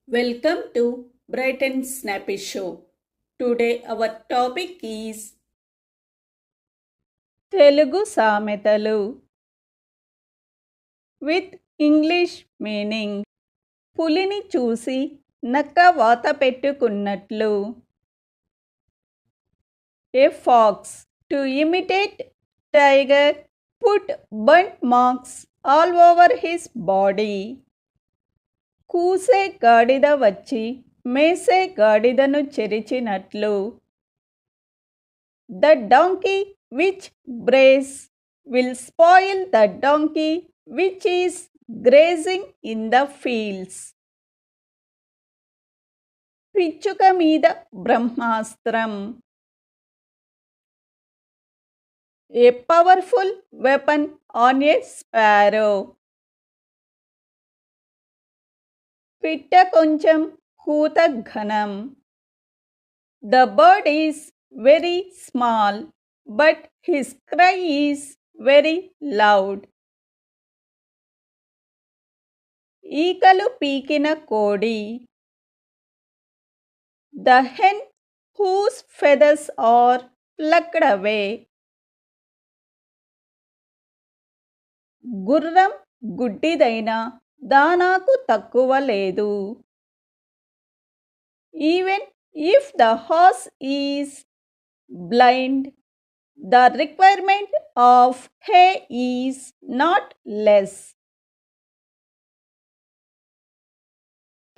Welcome to Bright and Snappy Show. Today our topic is Telugu సామెతలు with English meaning. పులిని చూసి నక్క వాత పెట్టుకున్నట్లు. A fox to imitate tiger put burnt marks all over his body. కూసే గాడిద వచ్చి మేసే గాడిదను చెరిచినట్లు. The donkey which brays will spoil the donkey which is grazing in the fields. పిచ్చుక మీద బ్రహ్మాస్త్రం. A powerful weapon on a sparrow. పిట్ట కొంచెం కూత ఘనం. The bird is very small, but his cry is very loud. ఈకలు పీకిన కోడి. The hen whose feathers are plucked away. గుర్రం గుడ్డిదైన దానాకు తక్కువ లేదు. Even if the horse is blind, the requirement of hay is not less.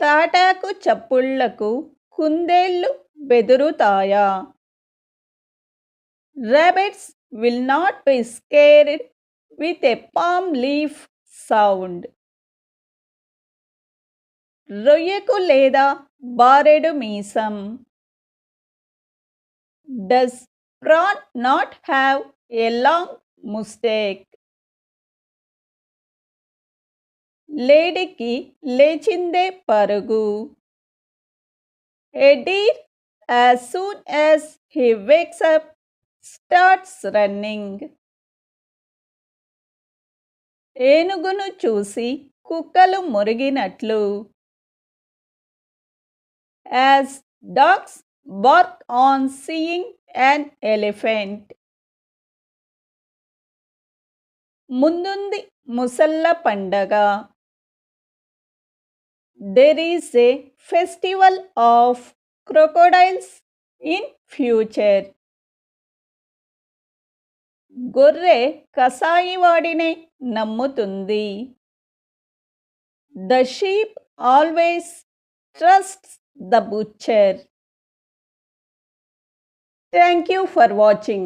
తాటాకు చప్పుళ్లకు కుందేళ్లు బెదురుతాయా? Rabbits will not be scared with a palm leaf sound. రొయ్యకు లేదా బారెడు మీసం. Does prawn not have a long mustache? లేడికి లేచిందే పరుగు. A deer as soon as he wakes up starts running. ఏనుగును చూసి కుక్కలు మురిగినట్లు. As dogs bark on seeing an elephant. ముందుంది ముసళ్ళ పండగ. There is a festival of crocodiles in future. గొర్రె కసాయివాడినే నమ్ముతుంది. The sheep always trusts the butcher. Thank you for watching.